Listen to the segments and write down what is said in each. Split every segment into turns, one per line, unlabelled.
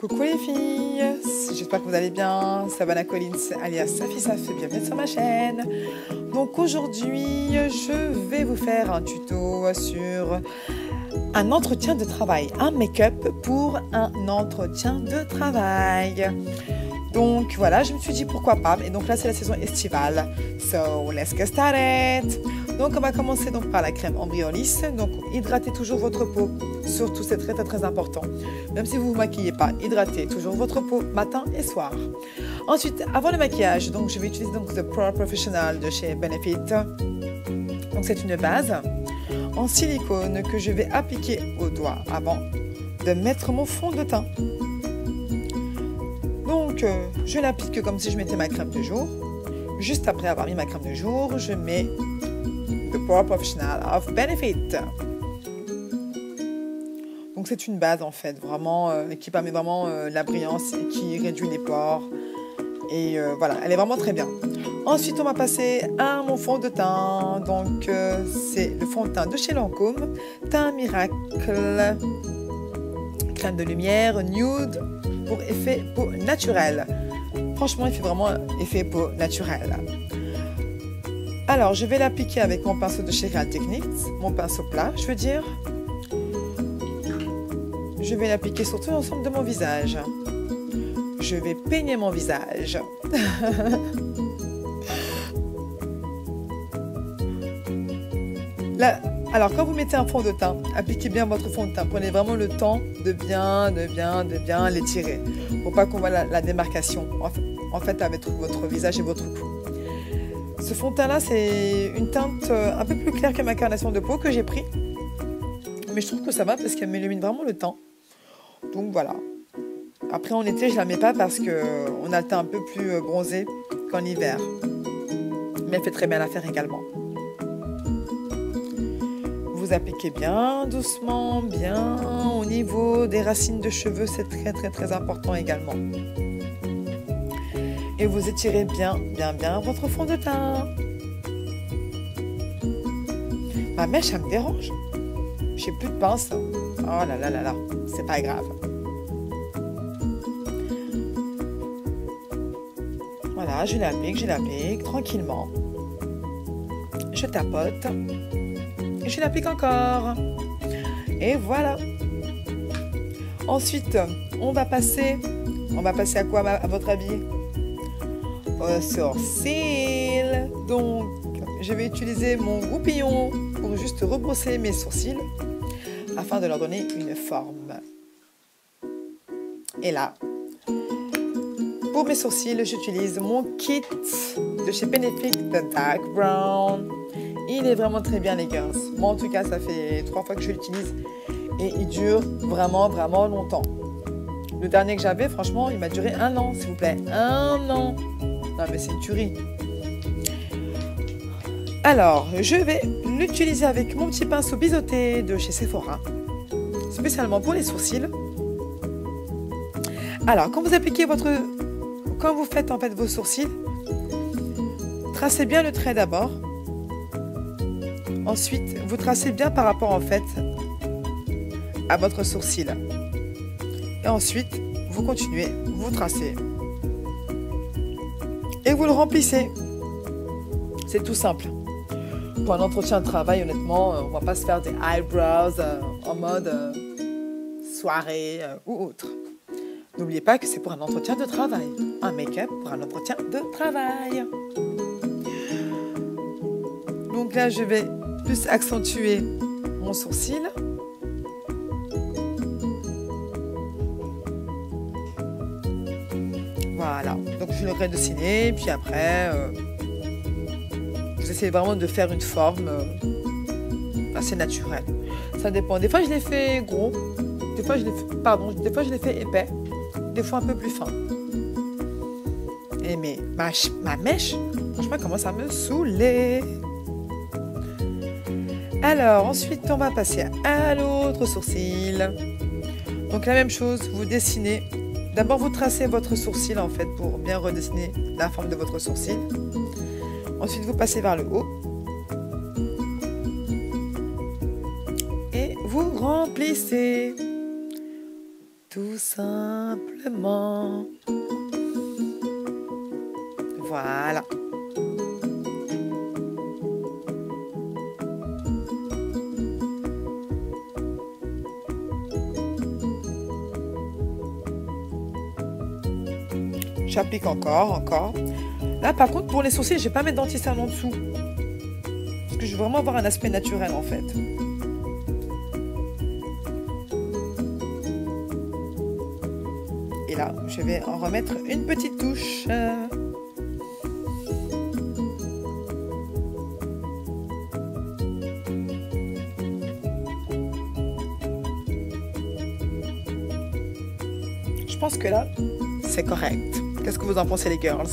Coucou les filles, j'espère que vous allez bien, Savannah Collins alias Safisaf, bienvenue sur ma chaîne. Donc aujourd'hui, je vais vous faire un tuto sur un entretien de travail, un make-up pour un entretien de travail. Donc voilà, je me suis dit pourquoi pas, et donc là c'est la saison estivale, so let's get started. Donc on va commencer donc par la crème Embryolisse, donc hydratez toujours votre peau, surtout c'est très important, même si vous ne vous maquillez pas, hydratez toujours votre peau matin et soir. Ensuite, avant le maquillage, donc je vais utiliser donc The Pro Professional de chez Benefit, donc c'est une base en silicone que je vais appliquer au doigt avant de mettre mon fond de teint. Donc je l'applique comme si je mettais ma crème de jour. Juste après avoir mis ma crème de jour, je mets The Pro Professional of Benefit. Donc c'est une base en fait, vraiment qui permet vraiment la brillance et qui réduit les pores. Et voilà, elle est vraiment très bien. Ensuite, on va passer à mon fond de teint. Donc c'est le fond de teint de chez Lancôme, Teint Miracle, crème de lumière nude pour effet peau naturelle. Franchement, il fait vraiment effet peau naturelle. Alors, je vais l'appliquer avec mon pinceau de chez Real Techniques, mon pinceau plat, je veux dire. Je vais l'appliquer sur tout l'ensemble de mon visage. Je vais peigner mon visage. Là, alors, quand vous mettez un fond de teint, appliquez bien votre fond de teint. Prenez vraiment le temps de bien l'étirer. Pour pas qu'on voit la démarcation, en fait, avec votre visage et votre cou. Ce fond de teint là, c'est une teinte un peu plus claire que ma carnation de peau que j'ai pris. Mais je trouve que ça va parce qu'elle m'illumine vraiment le teint. Donc voilà. Après en été, je la mets pas parce qu'on a le teint un peu plus bronzé qu'en hiver. Mais elle fait très bien l'affaire également. Vous appliquez bien doucement, bien au niveau des racines de cheveux, c'est très important également. Et vous étirez bien votre fond de teint. Ma mèche, ça me dérange. J'ai plus de pince. Oh là, c'est pas grave. Voilà, je l'applique tranquillement. Je tapote. Et je l'applique encore. Et voilà. Ensuite, on va passer à quoi à votre avis? Aux sourcils. Donc, je vais utiliser mon goupillon pour juste rebrosser mes sourcils afin de leur donner une forme. Et là, pour mes sourcils, j'utilise mon kit de chez Benefit, The Dark Brown. Il est vraiment très bien les gars. Moi en tout cas, ça fait 3 fois que je l'utilise et il dure vraiment longtemps. Le dernier que j'avais, franchement, il m'a duré 1 an, s'il vous plaît. 1 an. Non mais c'est une tuerie. Alors, je vais l'utiliser avec mon petit pinceau biseauté de chez Sephora, spécialement pour les sourcils. Alors, quand vous faites en fait vos sourcils, tracez bien le trait d'abord. Ensuite, vous tracez bien par rapport en fait à votre sourcil. Et ensuite, vous continuez, vous tracez. Et vous le remplissez. C'est tout simple. Pour un entretien de travail, honnêtement, on ne va pas se faire des eyebrows en mode soirée ou autre. N'oubliez pas que c'est pour un entretien de travail. Un make-up pour un entretien de travail. Donc là, je vais plus accentuer mon sourcil. Voilà, donc je le redessiner, puis après, vous essayez vraiment de faire une forme assez naturelle. Ça dépend. Des fois, je l'ai fait gros, des fois, je l'ai fait épais, des fois un peu plus fin. Et mais ma mèche, franchement, commence à me saouler. Alors, ensuite, on va passer à l'autre sourcil. Donc, la même chose, vous dessinez. D'abord, vous tracez votre sourcil, en fait, pour bien redessiner la forme de votre sourcil. Ensuite, vous passez vers le haut. Et vous remplissez. tout simplement. Voilà. J'applique encore. Là, par contre, pour les sourcils, je vais pas mettre d'anti-cerne en dessous. Parce que je veux vraiment avoir un aspect naturel, en fait. Et là, je vais en remettre une petite touche. Je pense que là, c'est correct. Qu'est-ce que vous en pensez, les girls?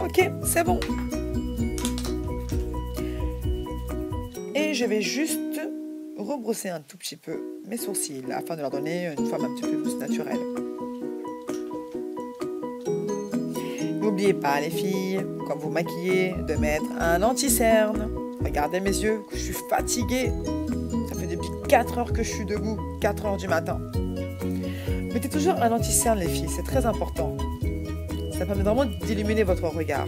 Ok, c'est bon. Et je vais juste rebrousser un tout petit peu mes sourcils afin de leur donner une forme un petit peu plus naturelle. N'oubliez pas, les filles, quand vous maquillez, de mettre un anti-cerne. Regardez mes yeux, je suis fatiguée. Ça fait depuis 4 heures que je suis debout, 4 heures du matin. Mettez toujours un anti-cerne, les filles, c'est très important. Ça permet vraiment d'illuminer votre regard.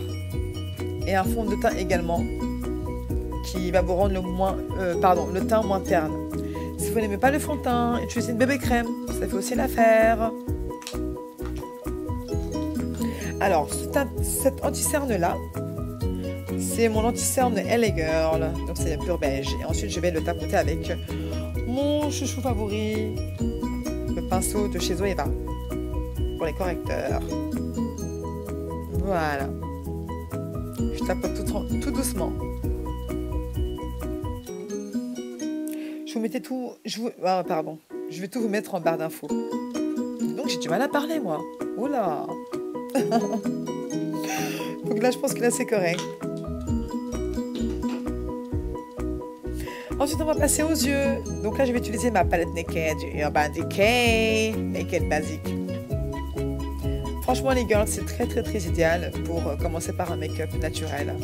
Et un fond de teint également, qui va vous rendre le teint moins terne. Si vous n'aimez pas le fond de teint, utilisez une bébé crème, ça fait aussi l'affaire. Alors, cet anti-cerne-là, c'est mon anti-cerne LA Girl, donc c'est pur beige. Et ensuite, je vais le tapoter avec mon chouchou favori, le pinceau de chez Zoeva, pour les correcteurs. Voilà. Je tapote tout doucement. Je vous mettais tout... pardon. Je vais tout vous mettre en barre d'infos. Donc, j'ai du mal à parler, moi. Oula. Donc là, je pense que là, c'est correct. Ensuite, on va passer aux yeux. Donc là, je vais utiliser ma palette Naked Urban Decay Naked Basique. Franchement, les girls, c'est très idéal pour commencer par un make-up naturel.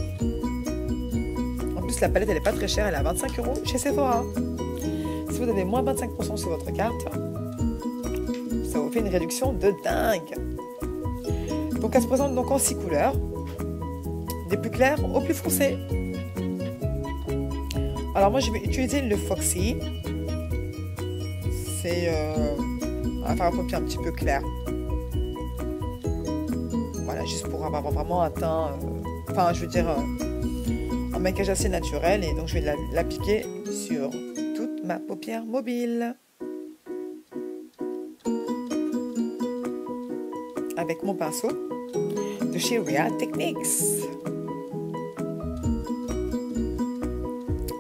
En plus, la palette, elle n'est pas très chère. Elle est à 25 € chez Sephora. Si vous avez moins 25% sur votre carte, ça vous fait une réduction de dingue. Donc, elle se présente donc en 6 couleurs. Des plus clairs aux plus foncés. Alors moi, je vais utiliser le Foxy. C'est on va faire un paupière un petit peu clair. Voilà, juste pour avoir vraiment un teint, un maquillage assez naturel. Et donc, je vais l'appliquer sur toute ma paupière mobile. Avec mon pinceau de chez Real Techniques.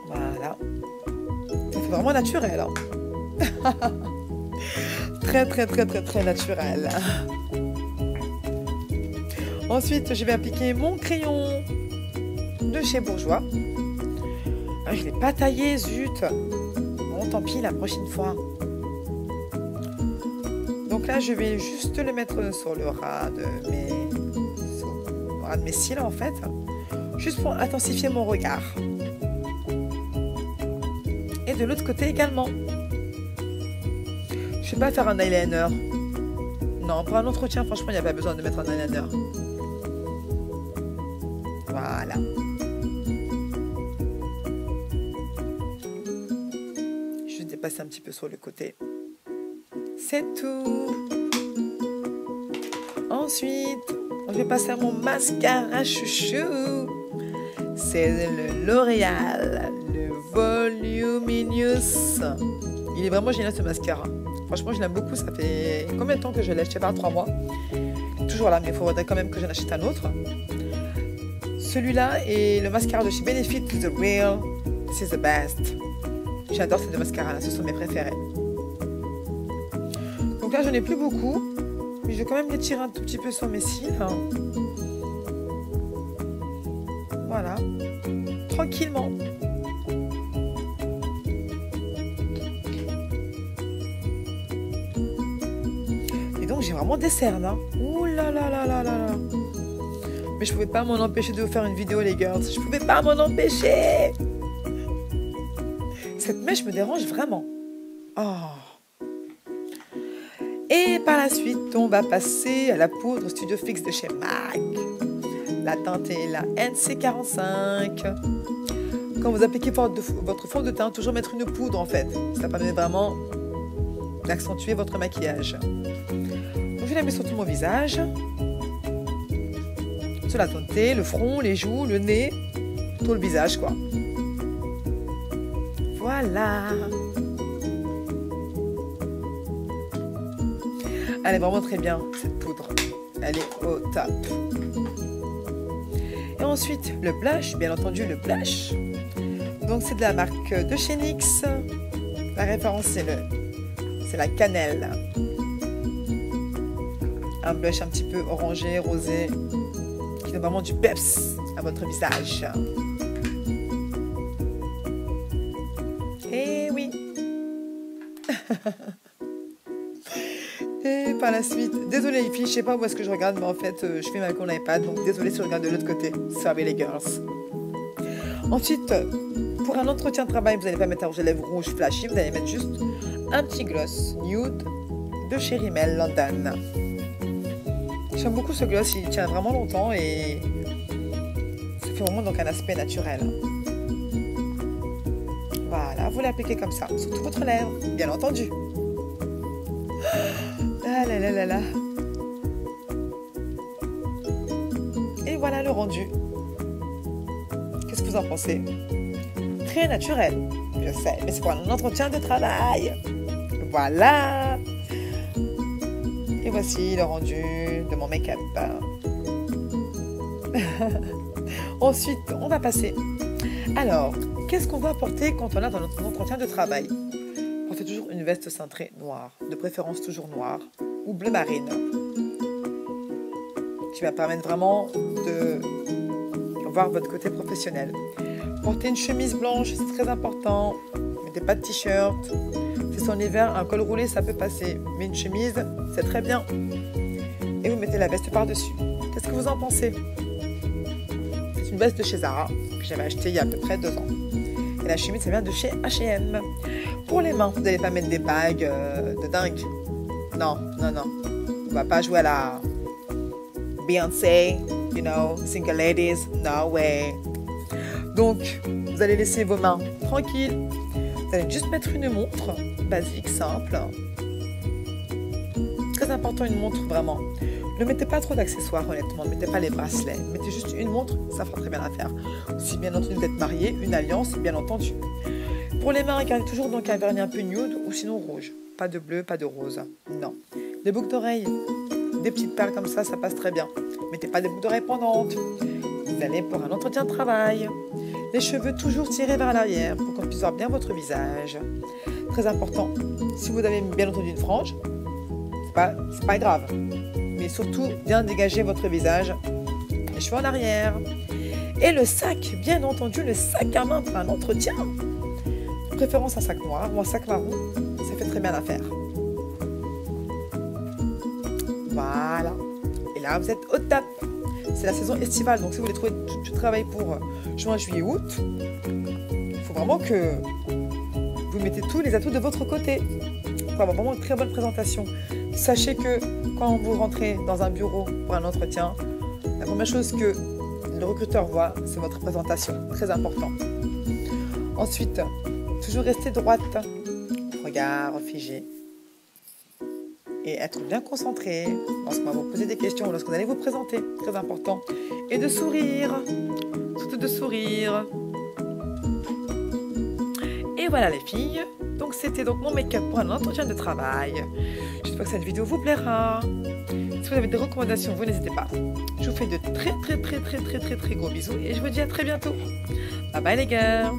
Voilà. Ça fait vraiment naturel. Hein. Très naturel. Ensuite, je vais appliquer mon crayon de chez Bourjois. Ah, je ne l'ai pas taillé, zut. Bon, tant pis, la prochaine fois. Donc là, je vais juste le mettre sur le ras de mes cils, en fait. Juste pour intensifier mon regard. Et de l'autre côté également. Je ne vais pas faire un eyeliner. Non, pour un entretien, franchement, il n'y a pas besoin de mettre un eyeliner. Voilà. Je vais dépasser un petit peu sur le côté. C'est tout. Ensuite, je vais passer à mon mascara chouchou. C'est le L'Oréal, le Voluminous. Il est vraiment génial ce mascara. Franchement, je l'aime beaucoup. Ça fait combien de temps que je l'ai acheté? Pas 3 mois. Toujours là, mais il faudrait quand même que j'en achète un autre. Celui-là est le mascara de chez Benefit, The Real. This is the best. J'adore ces deux mascaras là, ce sont mes préférés. Donc là, j'en ai plus beaucoup. Mais je vais quand même les tirer un tout petit peu sur mes cils. Voilà. Tranquillement. Et donc, j'ai vraiment des cernes. Hein. Ouh là là là là là là. Mais je pouvais pas m'en empêcher de vous faire une vidéo, les girls. Je pouvais pas m'en empêcher. cette mèche me dérange vraiment. Oh. Et par la suite, on va passer à la poudre Studio Fix de chez MAC. La teinte est la NC45. Quand vous appliquez votre fond de teint, toujours mettre une poudre en fait. Ça permet vraiment d'accentuer votre maquillage. Donc, je la mets sur tout mon visage. Sur la tonalité, le front, les joues, le nez, tout le visage quoi. Voilà. Elle est vraiment très bien cette poudre. Elle est au top. Et ensuite le blush, bien entendu le blush. Donc c'est de la marque de chez NYX. La référence c'est la cannelle. Un blush un petit peu orangé, rosé, qui donne vraiment du peps à votre visage. Et oui. Et par la suite, désolé les filles, je sais pas où est-ce que je regarde, mais en fait je fais avec mon iPad, donc désolé si je regarde de l'autre côté. Sorry les girls. Ensuite, pour un entretien de travail, vous n'allez pas mettre un rouge à lèvres rouge flashy, vous allez mettre juste un petit gloss nude de chez Rimmel London. J'aime beaucoup ce gloss, il tient vraiment longtemps et ça fait vraiment donc un aspect naturel. Voilà, vous l'appliquez comme ça, sur toute votre lèvre, bien entendu. Ah là là là là. Et voilà le rendu. Qu'est-ce que vous en pensez? Très naturel, je sais, mais c'est pour un entretien de travail. Voilà. Et voici le rendu de mon make-up. Ensuite, on va passer. Alors, qu'est-ce qu'on va porter quand on est dans notre entretien de travail? Portez toujours une veste cintrée noire, de préférence toujours noire, ou bleu marine, qui va permettre vraiment de voir votre côté professionnel. Portez une chemise blanche, c'est très important. Mettez pas de t-shirt. Si c'est en hiver, un col roulé, ça peut passer. Mais une chemise, c'est très bien. Et vous mettez la veste par-dessus. Qu'est-ce que vous en pensez? C'est une veste de chez Zara, que j'avais achetée il y a à peu près 2 ans. Et la chemise, ça vient de chez H&M. Pour les mains, vous n'allez pas mettre des bagues de dingue. Non, non, non. On va pas jouer à la Beyoncé, you know, single ladies. No way. Donc, vous allez laisser vos mains tranquilles. Vous allez juste mettre une montre basique, simple. Très important, une montre vraiment. Ne mettez pas trop d'accessoires, honnêtement. Ne mettez pas les bracelets. Mettez juste une montre, ça fera très bien l'affaire. Si bien entendu vous êtes marié, une alliance, bien entendu. Pour les mains, gardez toujours donc un vernis un peu nude ou sinon rouge. Pas de bleu, pas de rose. Non. Des boucles d'oreilles, des petites perles comme ça passe très bien. Mettez pas des boucles d'oreilles pendantes. Vous allez pour un entretien de travail. Les cheveux toujours tirés vers l'arrière pour qu'on puisse voir bien votre visage. Très important. Si vous avez bien entendu une frange, c'est pas grave. Mais surtout, bien dégager votre visage. Les cheveux en arrière. Et le sac, bien entendu, le sac à main pour un entretien. De préférence un sac noir ou un sac marron. Ça fait très bien l'affaire. Voilà. Et là, vous êtes au top. C'est la saison estivale, donc si vous voulez trouver du travail pour juin, juillet, août, il faut vraiment que vous mettez tous les atouts de votre côté pour avoir vraiment une très bonne présentation. Sachez que quand vous rentrez dans un bureau pour un entretien, la première chose que le recruteur voit, c'est votre présentation, très important. Ensuite, toujours rester droite, regard figé. Et être bien concentré lorsqu'on va vous poser des questions ou lorsque vous allez vous présenter, très important. Et de sourire, surtout de sourire. Et voilà les filles, donc c'était donc mon make-up pour un entretien de travail. J'espère que cette vidéo vous plaira. Si vous avez des recommandations, vous n'hésitez pas. Je vous fais de très gros bisous et je vous dis à très bientôt. Bye bye les girls.